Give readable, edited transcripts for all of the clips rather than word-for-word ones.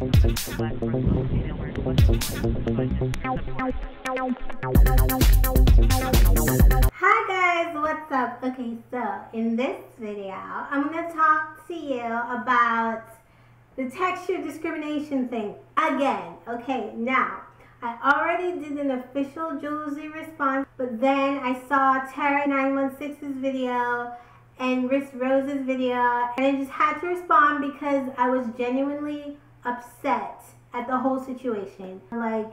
Hi guys, what's up? Okay, so in this video, I'm going to talk to you about the texture discrimination thing again. Okay, now, I already did an official Jouelzy response, but then I saw Taren 916's video and Rose's video, and I just had to respond because I was genuinely upset at the whole situation. Like,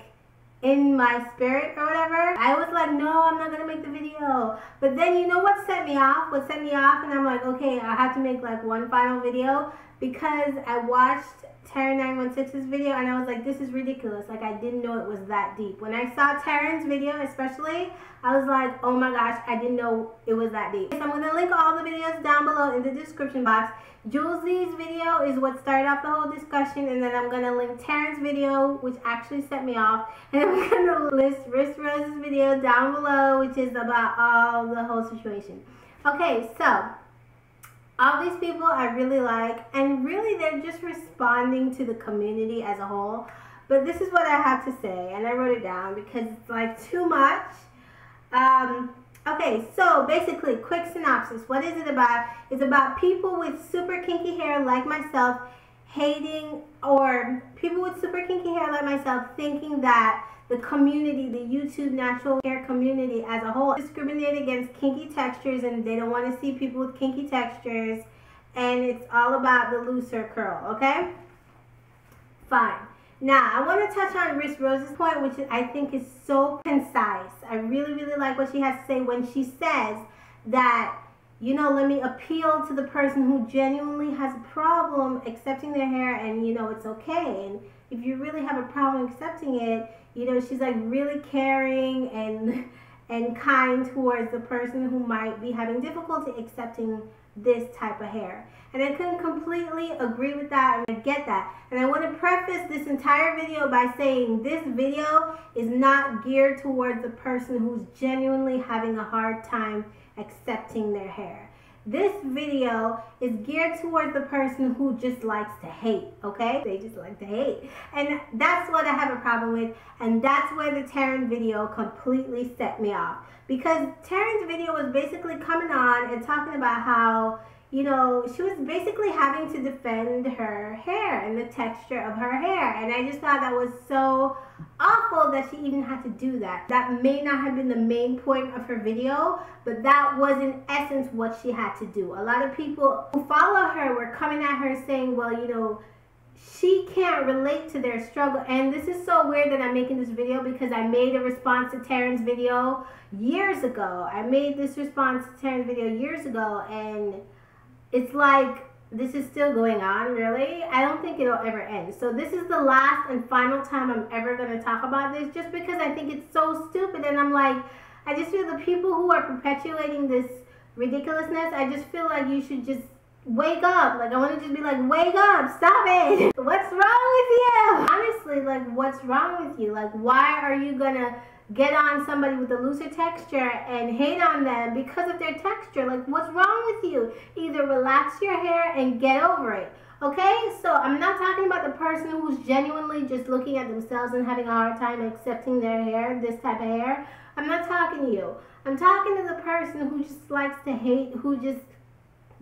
in my spirit or whatever, I was like, no, I'm not gonna make the video. But then you know what set me off? What set me off, and I'm like, okay, I have to make like one final video, because I watched Taren 916's video and I was like, this is ridiculous. Like, I didn't know it was that deep. When I saw Taren's video especially, I was like, oh my gosh, I didn't know it was that deep. So I'm going to link all the videos down below in the description box. Jouelzy's video is what started off the whole discussion, and then I'm going to link Taren's video, which actually set me off, and I'm going to list Rose's video down below, which is about all the whole situation. Okay, so all these people I really like, and really they're just responding to the community as a whole. But this is what I have to say, and I wrote it down because it's like too much. Okay, so basically, quick synopsis. What is it about? It's about people with super kinky hair like myself hating, or people with super kinky hair like myself thinking that the community, the YouTube natural hair community as a whole, discriminate against kinky textures, and they don't want to see people with kinky textures, and it's all about the looser curl, okay? Fine. Now, I want to touch on Rose's point, which I think is so concise. I really, really like what she has to say when she says that, you know, let me appeal to the person who genuinely has a problem accepting their hair, and, you know, it's okay. And if you really have a problem accepting it, you know, she's like really caring and kind towards the person who might be having difficulty accepting this type of hair. And I can completely agree with that, and I get that. And I want to preface this entire video by saying this video is not geared towards the person who's genuinely having a hard time accepting their hair. This video is geared towards the person who just likes to hate, okay? They just like to hate. And that's what I have a problem with, and that's where the Taren video completely set me off. Because Taren's video was basically coming on and talking about how, you know, she was basically having to defend her hair and the texture of her hair. And I just thought that was so awful that she even had to do that. That may not have been the main point of her video, but that was in essence what she had to do. A lot of people who follow her were coming at her saying, well, you know, she can't relate to their struggle. And this is so weird that I'm making this video, because I made a response to Taren's video years ago. I made this response to Taren's video years ago, and it's like, this is still going on, really? I don't think it'll ever end. So this is the last and final time I'm ever going to talk about this, just because I think it's so stupid. And I'm like, I just feel the people who are perpetuating this ridiculousness, I just feel like you should just wake up. Like, I want to just be like, wake up, stop it. What's wrong with you? Honestly, like, what's wrong with you? Like, why are you going to get on somebody with a looser texture and hate on them because of their texture? Like, what's wrong with you? Either relax your hair and get over it, okay? So I'm not talking about the person who's genuinely just looking at themselves and having a hard time accepting their hair, this type of hair. I'm not talking to you. I'm talking to the person who just likes to hate, who just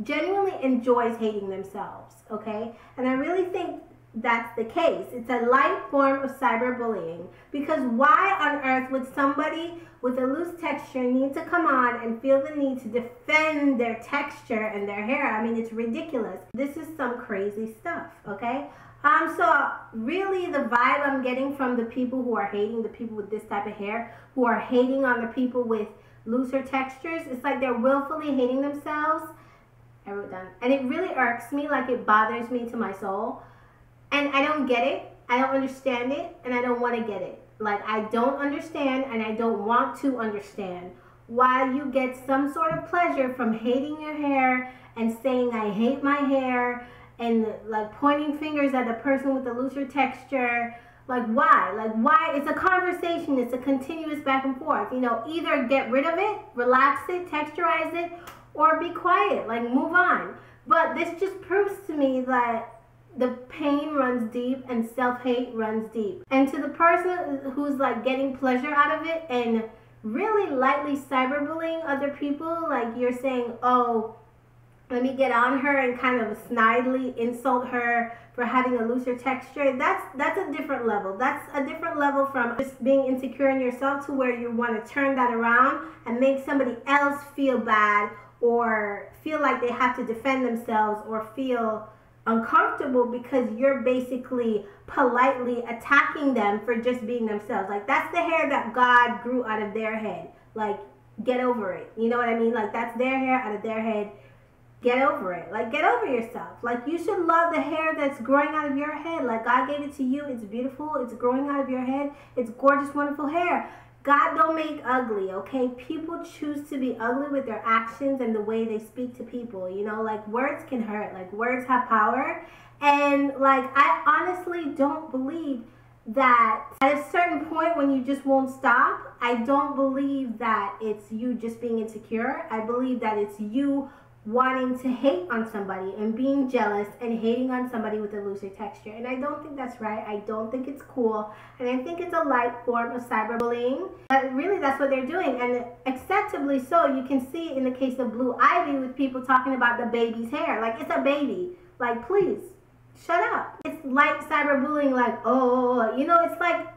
genuinely enjoys hating themselves, okay? And I really think that's the case. It's a light form of cyberbullying, because why on earth would somebody with a loose texture need to come on and feel the need to defend their texture and their hair? I mean, it's ridiculous. This is some crazy stuff, okay? So really the vibe I'm getting from the people who are hating the people with this type of hair, who are hating on the people with looser textures, it's like they're willfully hating themselves. I wrote down, and it really irks me, like it bothers me to my soul. And I don't get it, I don't understand it, and I don't want to get it. Like, I don't understand, and I don't want to understand why you get some sort of pleasure from hating your hair and saying, I hate my hair, and like pointing fingers at the person with the looser texture. Like, why? Like, why? It's a conversation, it's a continuous back and forth. You know, either get rid of it, relax it, texturize it, or be quiet, like move on. But this just proves to me that the pain runs deep and self-hate runs deep. And to the person who's like getting pleasure out of it and really lightly cyberbullying other people, like you're saying, oh, let me get on her and kind of snidely insult her for having a looser texture. That's a different level. That's a different level from just being insecure in yourself to where you want to turn that around and make somebody else feel bad or feel like they have to defend themselves or feel uncomfortable because you're basically politely attacking them for just being themselves. Like, that's the hair that God grew out of their head. Like, get over it. You know what I mean? Like, that's their hair out of their head. Get over it. Like, get over yourself. Like, you should love the hair that's growing out of your head. Like, God gave it to you. It's beautiful. It's growing out of your head. It's gorgeous, wonderful hair. God don't make ugly, okay? People choose to be ugly with their actions and the way they speak to people, you know? Like, words can hurt. Like, words have power. And, like, I honestly don't believe that at a certain point when you just won't stop, I don't believe that it's you just being insecure. I believe that it's you wanting to hate on somebody and being jealous and hating on somebody with a looser texture. And I don't think that's right. I don't think it's cool. And I think it's a light form of cyberbullying. But really, that's what they're doing. And acceptably so. You can see it in the case of Blue Ivy with people talking about the baby's hair. Like, it's a baby. Like, please, shut up. It's light cyberbullying, like, oh, you know, it's like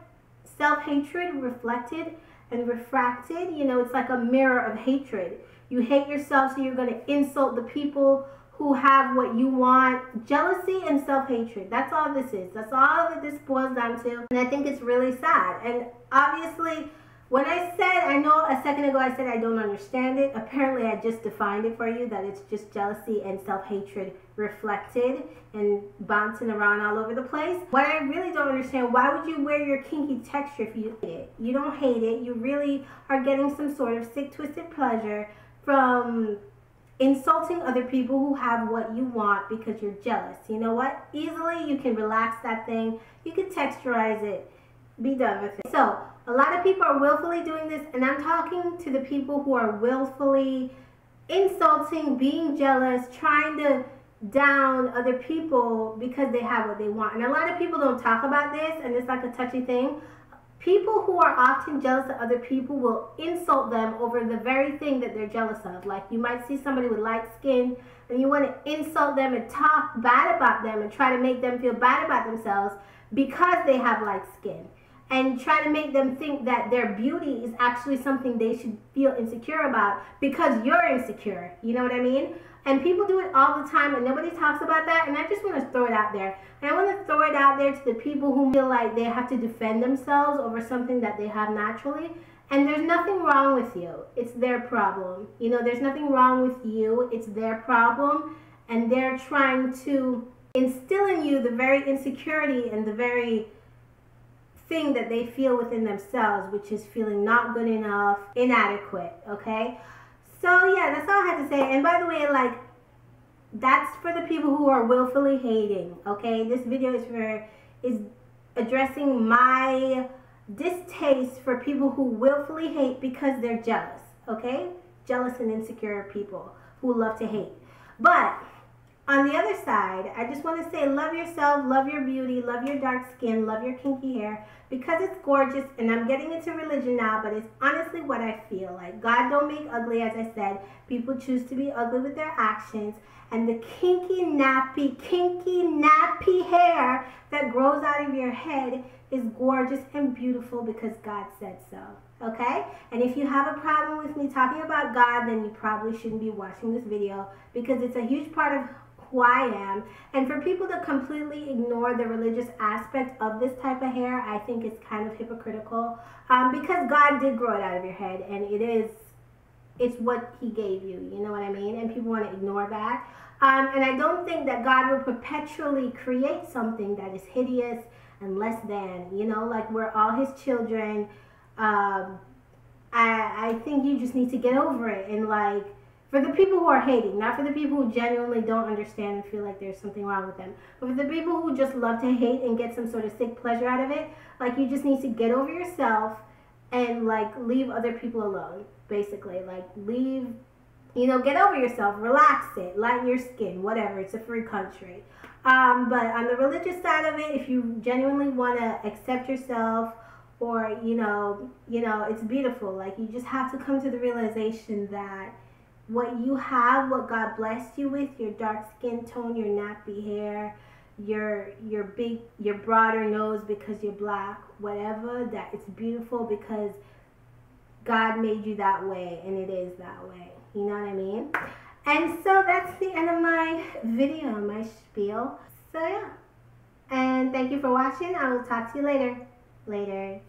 self-hatred reflected and refracted. You know, it's like a mirror of hatred. You hate yourself, so you're going to insult the people who have what you want. Jealousy and self-hatred. That's all this is. That's all that this boils down to. And I think it's really sad. And obviously, when I know a second ago I said I don't understand it. Apparently, I just defined it for you, that it's just jealousy and self-hatred reflected and bouncing around all over the place. What I really don't understand, why would you wear your kinky texture if you hate it? You don't hate it. You really are getting some sort of sick, twisted pleasure from insulting other people who have what you want because you're jealous. You know what? Easily you can relax that thing. You can texturize it. Be done with it. So, a lot of people are willfully doing this, and I'm talking to the people who are willfully insulting, being jealous, trying to down other people because they have what they want. And a lot of people don't talk about this, and it's like a touchy thing. People who are often jealous of other people will insult them over the very thing that they're jealous of. Like, you might see somebody with light skin and you want to insult them and talk bad about them and try to make them feel bad about themselves because they have light skin. And try to make them think that their beauty is actually something they should feel insecure about because you're insecure. You know what I mean? And people do it all the time and nobody talks about that. And I just want to throw it out there. And I want to throw it out there to the people who feel like they have to defend themselves over something that they have naturally. And there's nothing wrong with you. It's their problem. You know, there's nothing wrong with you. It's their problem. And they're trying to instill in you the very insecurity and the very thing that they feel within themselves, which is feeling not good enough, inadequate, okay? So yeah, that's all I had to say. And by the way, like, that's for the people who are willfully hating, okay? This video is addressing my distaste for people who willfully hate because they're jealous, okay? Jealous and insecure people who love to hate. But on the other side, I just want to say, love yourself, love your beauty, love your dark skin, love your kinky hair, because it's gorgeous. And I'm getting into religion now, but it's honestly what I feel like. God don't make ugly, as I said. People choose to be ugly with their actions. And the kinky, nappy hair that grows out of your head is gorgeous and beautiful because God said so. Okay? And if you have a problem with me talking about God, then you probably shouldn't be watching this video because it's a huge part of who I am. And for people to completely ignore the religious aspect of this type of hair, I think it's kind of hypocritical because God did grow it out of your head, and it's what he gave you, you know what I mean? And people want to ignore that. And I don't think that God will perpetually create something that is hideous and less than, you know, like we're all his children. I think you just need to get over it. And like, for the people who are hating, not for the people who genuinely don't understand and feel like there's something wrong with them, but for the people who just love to hate and get some sort of sick pleasure out of it, like, you just need to get over yourself and like leave other people alone, basically. Like, leave, you know, get over yourself, relax it, lighten your skin, whatever. It's a free country. But on the religious side of it, if you genuinely want to accept yourself, or it's beautiful. Like, you just have to come to the realization that what you have, what God blessed you with, your dark skin tone, your nappy hair, your broader nose because you're black, whatever, that it's beautiful because God made you that way, and it is that way. You know what I mean? And so that's the end of my video, my spiel. So yeah. And thank you for watching. I will talk to you later. Later.